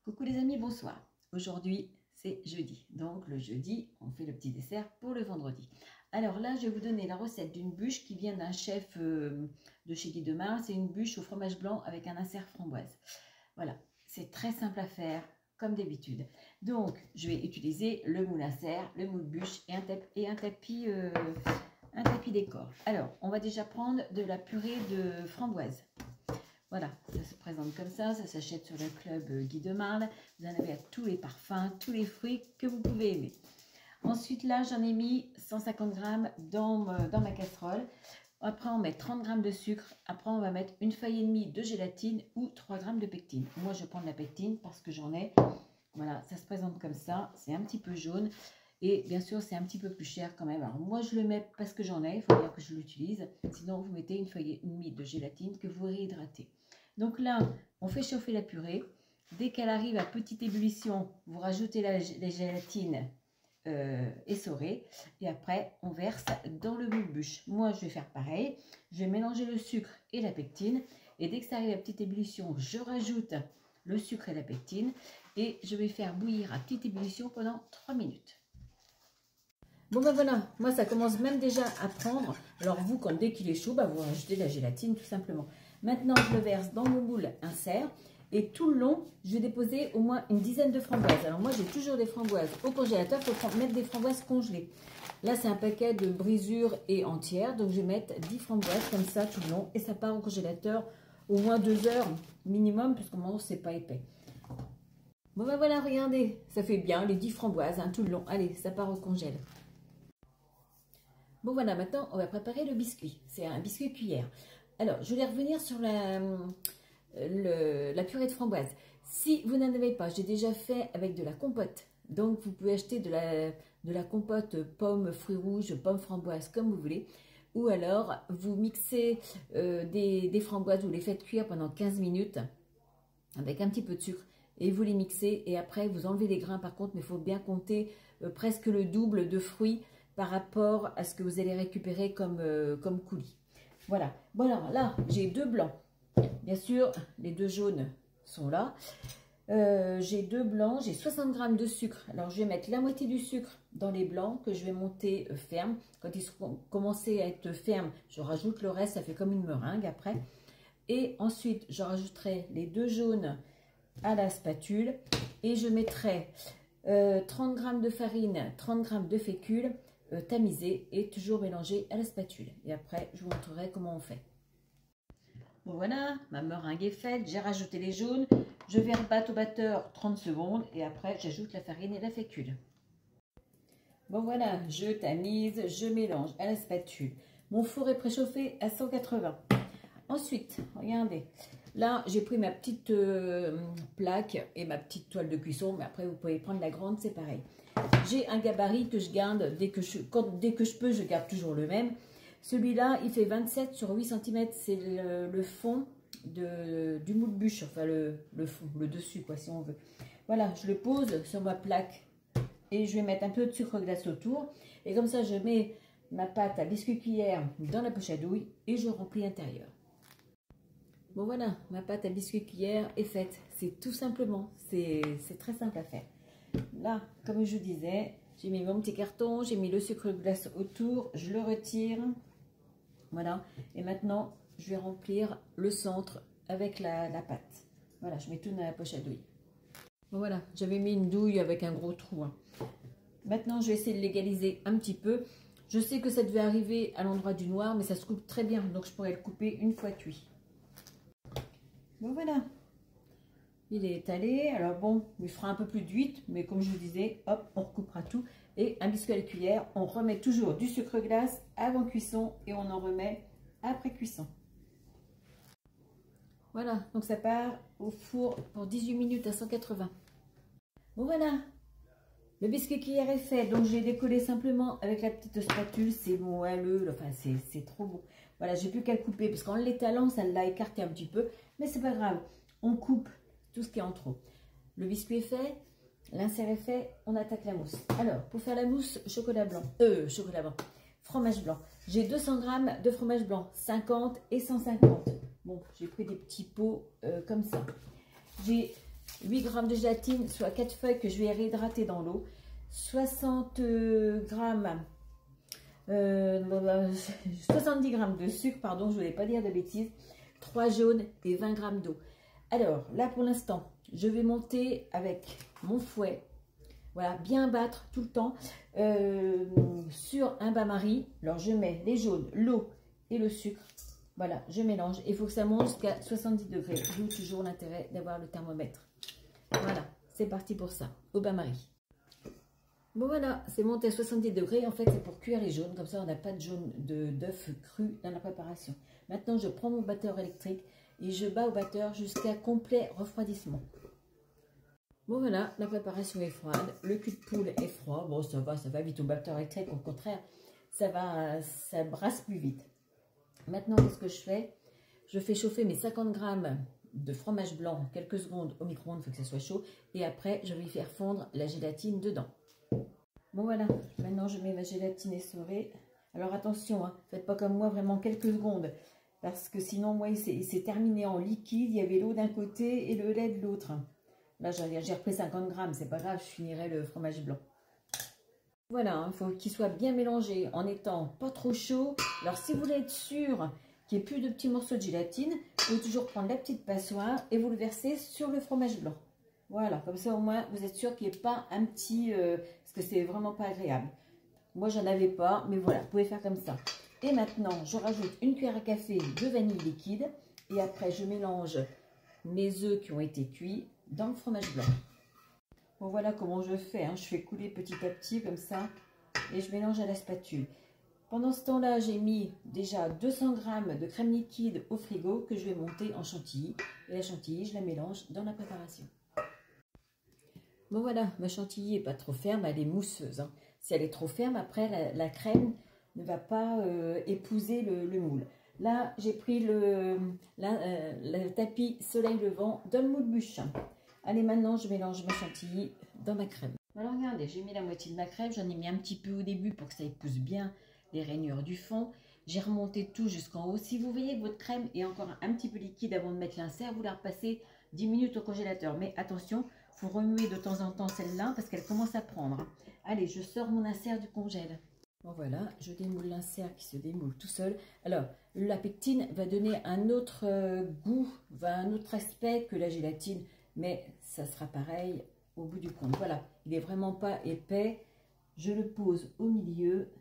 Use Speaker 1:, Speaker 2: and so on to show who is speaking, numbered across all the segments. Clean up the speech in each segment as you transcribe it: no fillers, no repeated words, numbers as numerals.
Speaker 1: Coucou les amis, bonsoir. Aujourd'hui, c'est jeudi. Donc le jeudi, on fait le petit dessert pour le vendredi. Alors là, je vais vous donner la recette d'une bûche qui vient d'un chef de chez Guy Demarle. C'est une bûche au fromage blanc avec un insert framboise. Voilà, c'est très simple à faire, comme d'habitude. Donc, je vais utiliser le moule insert, le moule bûche et un tapis décor. Alors, on va déjà prendre de la purée de framboise. Voilà, ça se présente comme ça s'achète sur le club Guy Demarle. Vous en avez à tous les parfums, tous les fruits que vous pouvez aimer. Ensuite, là, j'en ai mis 150 g dans ma casserole. Après, on met 30 g de sucre. Après, on va mettre une feuille et demie de gélatine ou 3 g de pectine. Moi, je prends de la pectine parce que j'en ai. Voilà, ça se présente comme ça. C'est un petit peu jaune. Et bien sûr, c'est un petit peu plus cher quand même. Alors, moi, je le mets parce que j'en ai. Il faut dire que je l'utilise. Sinon, vous mettez une feuille et demie de gélatine que vous réhydratez. Donc là, on fait chauffer la purée. Dès qu'elle arrive à petite ébullition, vous rajoutez la gélatine essorée. Et après, on verse dans le moule bûche. Moi, je vais faire pareil. Je vais mélanger le sucre et la pectine. Et dès que ça arrive à petite ébullition, je rajoute le sucre et la pectine. Et je vais faire bouillir à petite ébullition pendant 3 minutes. Bon ben voilà, moi ça commence même déjà à prendre. Alors vous, dès qu'il est chaud, vous rajoutez la gélatine tout simplement. Maintenant, je le verse dans mon moule insert. Et tout le long, je vais déposer au moins une dizaine de framboises. Alors moi, j'ai toujours des framboises au congélateur. Il faut mettre des framboises congelées. Là, c'est un paquet de brisures et entières. Donc, je vais mettre 10 framboises comme ça tout le long. Et ça part au congélateur au moins 2 heures minimum, parce qu'au moment, c'est pas épais. Bon ben voilà, regardez. Ça fait bien les 10 framboises tout le long. Allez, ça part au congèle. Bon voilà, maintenant, on va préparer le biscuit. C'est un biscuit cuillère. Alors, je vais revenir sur la purée de framboise. Si vous n'en avez pas, j'ai déjà fait avec de la compote. Donc, vous pouvez acheter de la compote pommes, fruits rouges, pommes, framboises, comme vous voulez. Ou alors, vous mixez des framboises, vous les faites cuire pendant 15 minutes avec un petit peu de sucre. Et vous les mixez. Et après, vous enlevez les grains par contre, mais il faut bien compter presque le double de fruits par rapport à ce que vous allez récupérer comme coulis. Voilà. Bon alors là, j'ai 2 blancs. Bien sûr, les 2 jaunes sont là. J'ai 2 blancs, j'ai 60 g de sucre. Alors, je vais mettre la moitié du sucre dans les blancs que je vais monter ferme. Quand ils seront commencés à être fermes, je rajoute le reste, ça fait comme une meringue après. Et ensuite, je rajouterai les 2 jaunes à la spatule et je mettrai 30 g de farine, 30 g de fécule tamisé et toujours mélangé à la spatule. Et après, je vous montrerai comment on fait. Bon voilà, ma meringue est faite, j'ai rajouté les jaunes, je vais rebattre au batteur 30 secondes et après j'ajoute la farine et la fécule. Bon voilà, je tamise, je mélange à la spatule. Mon four est préchauffé à 180. Ensuite, regardez, là j'ai pris ma petite plaque et ma petite toile de cuisson, mais après vous pouvez prendre la grande, c'est pareil. J'ai un gabarit que je garde, dès que je peux, je garde toujours le même. Celui-là, il fait 27 sur 8 cm, c'est le fond du moule bûche, enfin le fond, le dessus quoi si on veut. Voilà, je le pose sur ma plaque et je vais mettre un peu de sucre glace autour. Et comme ça, je mets ma pâte à biscuit cuillère dans la poche à douille et je remplis l'intérieur. Bon voilà, ma pâte à biscuit cuillère est faite. C'est tout simplement, c'est très simple à faire. Là, comme je vous disais, j'ai mis mon petit carton, j'ai mis le sucre glace autour, je le retire. Voilà, et maintenant, je vais remplir le centre avec la pâte. Voilà, je mets tout dans la poche à douille. Bon, voilà, j'avais mis une douille avec un gros trou. Maintenant, je vais essayer de l'égaliser un petit peu. Je sais que ça devait arriver à l'endroit du noir, mais ça se coupe très bien, donc je pourrais le couper une fois cuit. Bon, voilà. Il est étalé, alors bon, il fera un peu plus d'huile, mais comme je vous disais, hop, on recoupera tout. Et un biscuit à la cuillère, on remet toujours du sucre glace avant cuisson et on en remet après cuisson. Voilà, donc ça part au four pour 18 minutes à 180. Bon voilà, le biscuit cuillère est fait, donc je l'ai décollé simplement avec la petite spatule, c'est moelleux, enfin c'est trop bon. Voilà, j'ai plus qu'à le couper, parce qu'en l'étalant, ça l'a écarté un petit peu, mais c'est pas grave, on coupe tout ce qui est en trop. Le biscuit est fait, l'insert est fait, on attaque la mousse. Alors, pour faire la mousse, chocolat blanc, fromage blanc. J'ai 200 g de fromage blanc, 50 et 150. Bon, j'ai pris des petits pots comme ça. J'ai 8 g de gélatine, soit 4 feuilles que je vais réhydrater dans l'eau. 60 grammes, 70 g de sucre, pardon, je ne voulais pas dire de bêtises. 3 jaunes et 20 g d'eau. Alors, là pour l'instant, je vais monter avec mon fouet. Voilà, bien battre tout le temps sur un bain-marie. Alors, je mets les jaunes, l'eau et le sucre. Voilà, je mélange. Il faut que ça monte jusqu'à 70 degrés. D'où toujours l'intérêt d'avoir le thermomètre. Voilà, c'est parti pour ça, au bain-marie. Bon voilà, c'est monté à 70 degrés. En fait, c'est pour cuire les jaunes. Comme ça, on n'a pas de jaune d'œuf cru dans la préparation. Maintenant, je prends mon batteur électrique et je bats au batteur jusqu'à complet refroidissement. Bon voilà, la préparation est froide, le cul de poule est froid. Bon, ça va vite au batteur électrique, au contraire, ça brasse plus vite. Maintenant, qu'est-ce que je fais? Je fais chauffer mes 50 g de fromage blanc quelques secondes au micro-ondes, il faut que ça soit chaud. Et après, je vais faire fondre la gélatine dedans. Bon voilà, maintenant je mets ma gélatine essorée. Alors attention, hein, faites pas comme moi, vraiment quelques secondes. Parce que sinon, moi, il s'est terminé en liquide. Il y avait l'eau d'un côté et le lait de l'autre. Là, j'ai repris 50 grammes, c'est pas grave, je finirai le fromage blanc. Voilà, il faut qu'il soit bien mélangé en étant pas trop chaud. Alors, si vous voulez être sûr qu'il n'y ait plus de petits morceaux de gélatine, vous pouvez toujours prendre la petite passoire et vous le verser sur le fromage blanc. Voilà, comme ça au moins, vous êtes sûr qu'il n'y ait pas un petit... parce que c'est vraiment pas agréable. Moi, j'en avais pas, mais voilà, vous pouvez faire comme ça. Et maintenant, je rajoute une cuillère à café de vanille liquide. Et après, je mélange mes œufs qui ont été cuits dans le fromage blanc. Bon, voilà comment je fais. Hein. Je fais couler petit à petit comme ça. Et je mélange à la spatule. Pendant ce temps-là, j'ai mis déjà 200 g de crème liquide au frigo que je vais monter en chantilly. Et la chantilly, je la mélange dans la préparation. Bon voilà, ma chantilly n'est pas trop ferme, elle est mousseuse. Hein. Si elle est trop ferme, après la crème ne va pas épouser le moule. Là, j'ai pris le tapis soleil levant dans le moule bûche. Allez, maintenant, je mélange ma chantilly dans ma crème. Alors, regardez, j'ai mis la moitié de ma crème. J'en ai mis un petit peu au début pour que ça épouse bien les rainures du fond. J'ai remonté tout jusqu'en haut. Si vous voyez que votre crème est encore un petit peu liquide avant de mettre l'insert, vous la repassez 10 minutes au congélateur. Mais attention, il faut remuer de temps en temps celle-là parce qu'elle commence à prendre. Allez, je sors mon insert du congèle. Bon voilà, je démoule l'insert qui se démoule tout seul. Alors, la pectine va donner un autre goût, un autre aspect que la gélatine, mais ça sera pareil au bout du compte. Voilà, il n'est vraiment pas épais. Je le pose au milieu.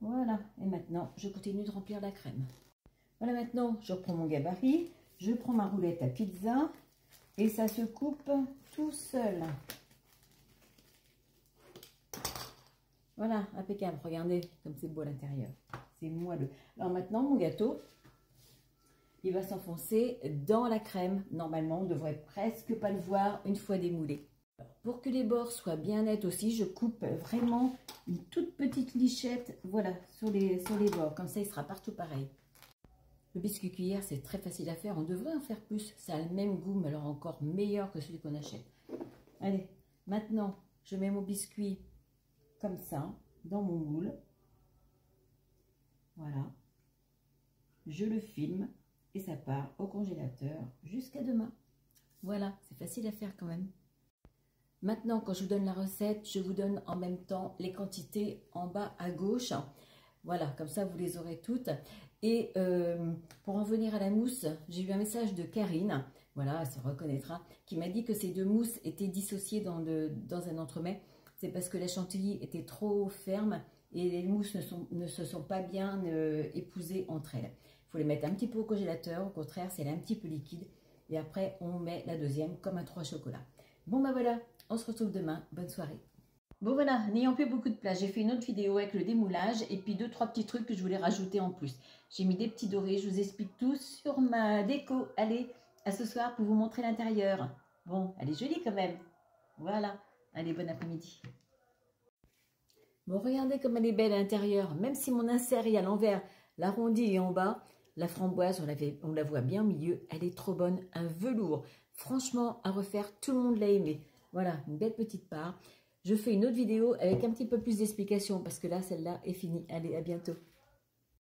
Speaker 1: Voilà, et maintenant, je continue de remplir la crème. Voilà, maintenant, je reprends mon gabarit, je prends ma roulette à pizza et ça se coupe tout seul. Voilà, impeccable. Regardez comme c'est beau à l'intérieur. C'est moelleux. Alors maintenant, mon gâteau, il va s'enfoncer dans la crème. Normalement, on ne devrait presque pas le voir une fois démoulé. Pour que les bords soient bien nets aussi, je coupe vraiment une toute petite lichette, voilà, sur les bords. Comme ça, il sera partout pareil. Le biscuit cuillère, c'est très facile à faire. On devrait en faire plus. Ça a le même goût, mais alors encore meilleur que celui qu'on achète. Allez, maintenant, je mets mon biscuit comme ça, dans mon moule. Voilà. Je le filme et ça part au congélateur jusqu'à demain. Voilà, c'est facile à faire quand même. Maintenant, quand je vous donne la recette, je vous donne en même temps les quantités en bas à gauche. Voilà, comme ça, vous les aurez toutes. Et pour en venir à la mousse, j'ai eu un message de Karine, voilà, elle se reconnaîtra, qui m'a dit que ces deux mousses étaient dissociées dans un entremets. C'est parce que la chantilly était trop ferme et les mousses ne se sont pas bien épousées entre elles. Il faut les mettre un petit peu au congélateur, au contraire, si elle est un petit peu liquide. Et après, on met la deuxième comme un 3 chocolat. Bon, ben voilà, on se retrouve demain. Bonne soirée. Bon voilà, n'ayant plus beaucoup de place, j'ai fait une autre vidéo avec le démoulage et puis 2-3 petits trucs que je voulais rajouter en plus. J'ai mis des petits dorés, je vous explique tout sur ma déco. Allez, à ce soir pour vous montrer l'intérieur. Bon, elle est jolie quand même. Voilà, allez, bon après-midi. Bon, regardez comme elle est belle à l'intérieur. Même si mon insert est à l'envers, l'arrondi est en bas, la framboise, on la voit bien au milieu. Elle est trop bonne, un velours. Franchement, à refaire, tout le monde l'a aimé. Voilà, une belle petite part. Je fais une autre vidéo avec un petit peu plus d'explications parce que là, celle-là est finie. Allez, à bientôt.